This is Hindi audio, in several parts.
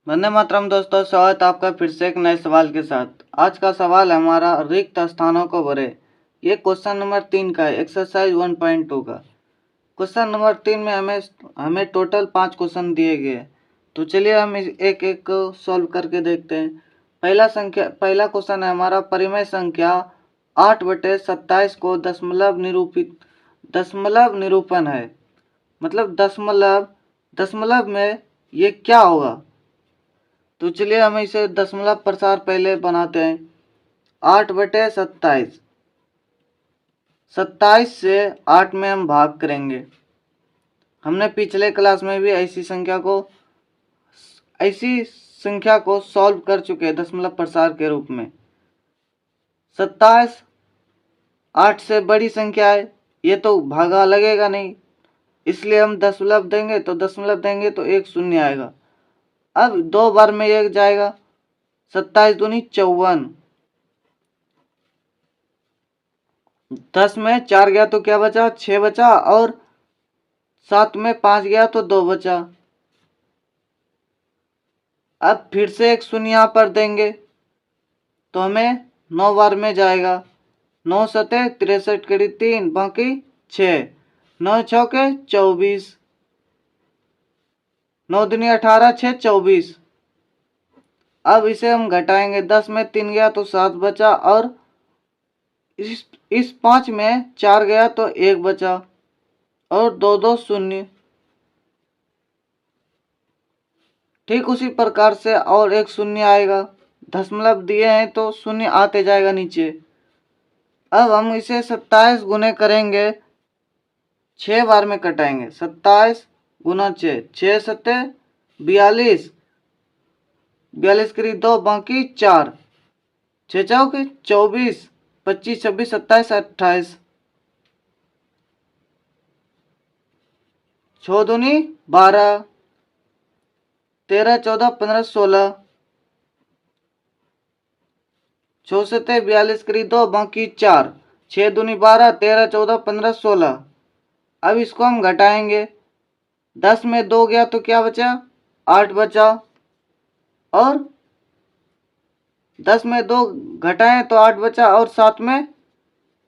वंदे मातरम दोस्तों, स्वागत है आपका फिर से एक नए सवाल के साथ। आज का सवाल है हमारा रिक्त स्थानों को भरे। ये क्वेश्चन नंबर 3 का है, एक्सरसाइज 1.2 का। क्वेश्चन नंबर 3 में हमें टोटल 5 क्वेश्चन दिए गए हैं। तो चलिए हम एक एक को सॉल्व करके देखते हैं। पहला क्वेश्चन है हमारा, परिमेय संख्या 8/27 को दशमलव निरूपण है। मतलब दशमलव में ये क्या होगा। तो चलिए हम इसे दशमलव प्रसार पहले बनाते हैं। 8/27, 27 से 8 में हम भाग करेंगे। हमने पिछले क्लास में भी ऐसी संख्या को सॉल्व कर चुके हैं दशमलव प्रसार के रूप में। 27 8 से बड़ी संख्या है, ये तो भागा लगेगा नहीं, इसलिए हम दशमलव देंगे तो एक शून्य आएगा। अब 2 बार में एक जाएगा, 27 दूनी 54, 10 में 4 गया तो क्या बचा, 6 बचा, और 7 में 5 गया तो 2 बचा। अब फिर से एक शून्य यहाँ पर देंगे तो हमें 9 बार में जाएगा। 9 सते 63 कड़ी 3 बाकी 6, 9 छके 24, 9 दूनी 18, 6 24। अब इसे हम घटाएंगे, 10 में 3 गया तो 7 बचा, और इस 5 में 4 गया तो 1 बचा, और 2 2 शून्य। ठीक उसी प्रकार से और एक शून्य आएगा। दशमलव दिए हैं तो शून्य आते जाएगा नीचे। अब हम इसे 27 गुने करेंगे, 6 बार में कटाएंगे। 27 गुना 6, 6 सत्ते 42, 42 करी 2 बाकी 4, 6 चौके 24, 25 26 27 28, 6 दूनी 12, 13 14 15 16, 6 सत्ते 42 करी 2 बाकी 4, 6 दूनी 12, 13 14 15 16। अब इसको हम घटाएंगे, 10 में 2 गया तो क्या बचा, 8 बचा, और 10 में 2 घटाएं तो 8 बचा, और 7 में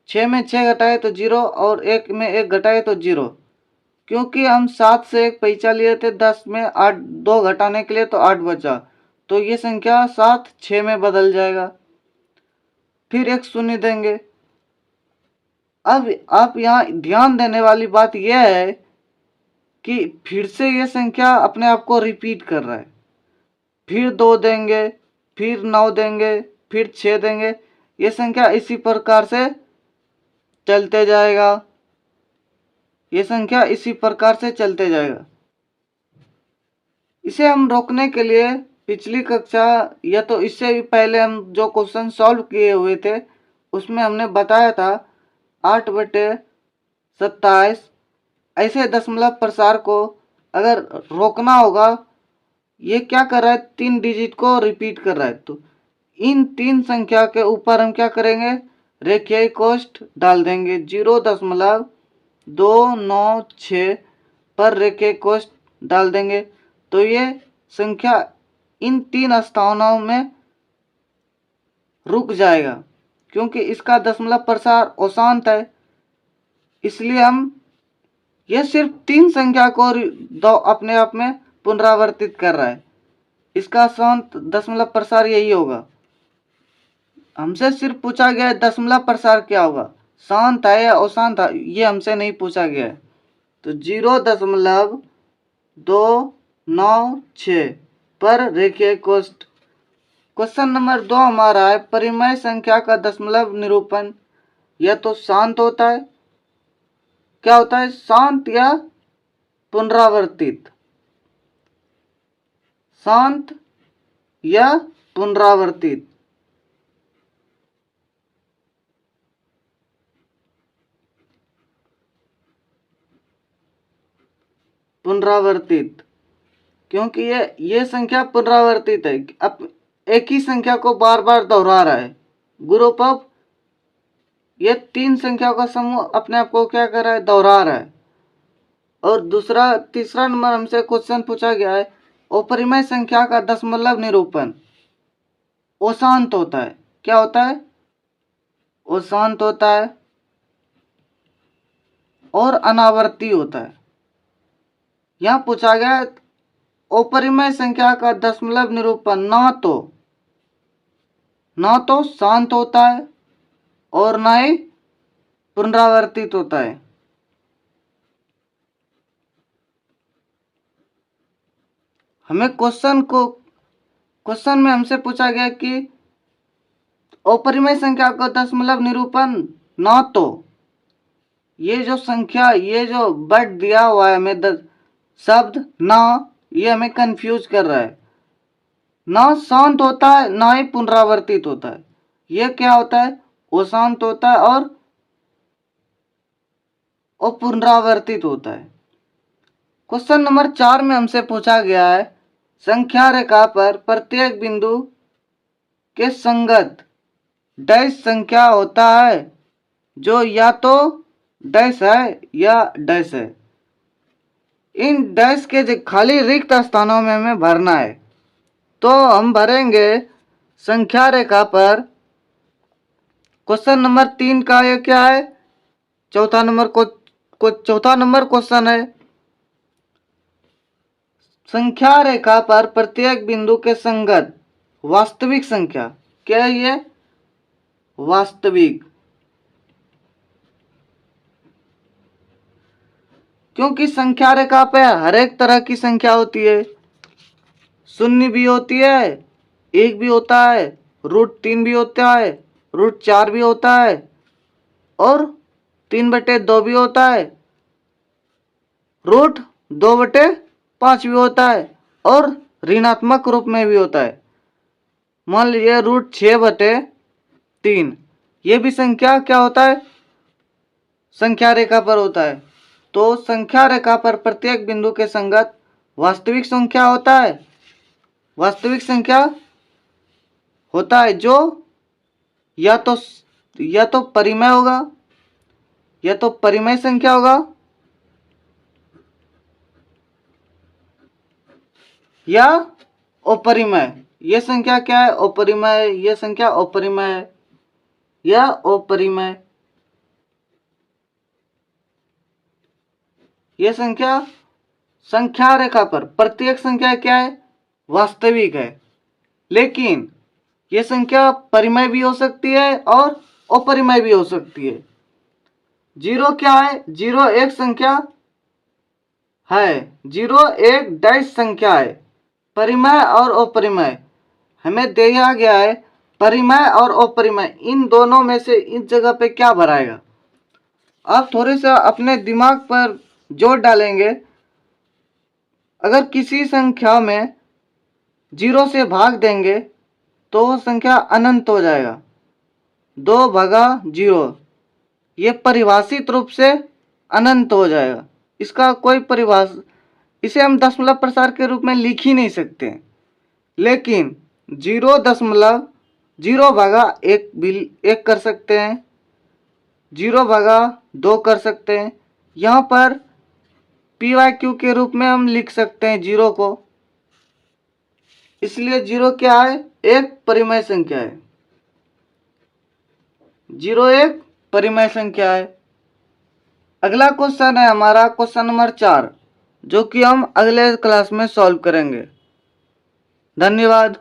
6 घटाए तो 0, और 1 में 1 घटाए तो 0। क्योंकि हम 7 से एक पैसा लिए थे, 10 में 8 2 घटाने के लिए, तो 8 बचा, तो ये संख्या 7 6 में बदल जाएगा। फिर एक शून्य देंगे। अब आप यहाँ ध्यान देने वाली बात यह है कि फिर से ये संख्या अपने आप को रिपीट कर रहा है। फिर 2 देंगे, फिर 9 देंगे, फिर 6 देंगे, ये संख्या इसी प्रकार से चलते जाएगा। ये संख्या इसी प्रकार से चलते जाएगा। इसे हम रोकने के लिए पिछली कक्षा या तो इससे भी पहले हम जो क्वेश्चन सॉल्व किए हुए थे उसमें हमने बताया था 8/27 ऐसे दशमलव प्रसार को अगर रोकना होगा, ये क्या कर रहा है, 3 डिजिट को रिपीट कर रहा है, तो इन 3 संख्या के ऊपर हम क्या करेंगे, रेखीय कोष्ठ डाल देंगे। 0.296 पर रेखीय कोष्ठ डाल देंगे तो ये संख्या इन 3 स्थानों में रुक जाएगा, क्योंकि इसका दशमलव प्रसार अशांत है। इसलिए हम ये सिर्फ 3 संख्या को अपने आप में पुनरावर्तित कर रहा है। इसका शांत दशमलव प्रसार यही होगा। हमसे सिर्फ पूछा गया है दशमलव प्रसार क्या होगा, शांत है या अशांत है, ये हमसे नहीं पूछा गया है। तो 0.296 पर रेखीय कोष्ठ। क्वेश्चन नंबर 2 हमारा है, परिमेय संख्या का दशमलव निरूपण या तो शांत होता है, क्या होता है, शांत या पुनरावर्तित। शांत या पुनरावर्तित। पुनरावर्तित, क्योंकि ये संख्या पुनरावर्तित है। अब एक ही संख्या को बार बार दोहरा रहा है। ग्रुप ऑफ ये 3 संख्या का समूह अपने आप को क्या कर रहा है, दोहरा रहा है। और तीसरा नंबर हमसे क्वेश्चन पूछा गया है अपरिमेय संख्या का दशमलव निरूपण अशांत होता है। क्या होता है? अशांत होता है और अनावर्ती होता है। यहां पूछा गया अपरिमेय संख्या का दशमलव निरूपण ना तो शांत होता है और ना ही पुनरावर्तित होता है। हमें क्वेश्चन में हमसे पूछा गया कि अपरिमेय संख्या का दशमलव निरूपण ना तो ये जो संख्या, ये जो वर्ड दिया हुआ है हमें शब्द ना, ये हमें कंफ्यूज कर रहा है। ना शांत होता है ना ही पुनरावर्तित होता है। ये क्या होता है? अशांत होता है और पुनरावर्तित होता है। क्वेश्चन नंबर 4 में हमसे पूछा गया है संख्या रेखा पर प्रत्येक बिंदु के संगत डैश संख्या होता है जो या तो डैश है या डैश है। इन डैश के खाली रिक्त स्थानों में हमें भरना है। तो हम भरेंगे संख्या रेखा पर। क्वेश्चन नंबर 3 का ये क्या है? चौथा नंबर क्वेश्चन है संख्या रेखा पर प्रत्येक बिंदु के संगत वास्तविक संख्या। क्या है ये? वास्तविक। क्योंकि संख्या रेखा पे हर एक तरह की संख्या होती है। शून्य भी होती है, एक भी होता है, √3 भी होता है, √4 भी होता है और 3/2 भी होता है, √2/5 भी होता है और ऋणात्मक रूप में भी होता है। मान लीजिए √6/3 ये भी संख्या क्या होता है? संख्या रेखा पर होता है। तो संख्या रेखा पर प्रत्येक बिंदु के संगत वास्तविक संख्या होता है। वास्तविक संख्या होता है जो या तो परिमेय होगा या तो परिमेय संख्या होगा या अपरिमेय। ये संख्या क्या है? अपरिमेय। ये संख्या अपरिमेय है या अपरिमेय। ये संख्या रेखा पर प्रत्येक संख्या क्या है? वास्तविक है। लेकिन ये संख्या परिमेय भी हो सकती है और अपरिमेय भी हो सकती है। 0 क्या है? 0 एक संख्या है। 0 एक डैश संख्या है। परिमेय और अपरिमेय हमें दिया गया है। परिमेय और अपरिमेय इन दोनों में से इस जगह पे क्या भराएगा? आप थोड़े सा अपने दिमाग पर जोर डालेंगे। अगर किसी संख्या में 0 से भाग देंगे तो वो संख्या अनंत हो जाएगा। 2/0 ये परिभाषित रूप से अनंत हो जाएगा। इसका कोई परिभाषा, इसे हम दशमलव प्रसार के रूप में लिख ही नहीं सकते। लेकिन 0.0/1 भी एक कर सकते हैं, 0/2 कर सकते हैं। यहाँ पर PYQ के रूप में हम लिख सकते हैं 0 को। इसलिए 0 क्या है? एक परिमेय संख्या है। 0 एक परिमेय संख्या है। अगला क्वेश्चन है हमारा क्वेश्चन नंबर 4, जो कि हम अगले क्लास में सॉल्व करेंगे। धन्यवाद।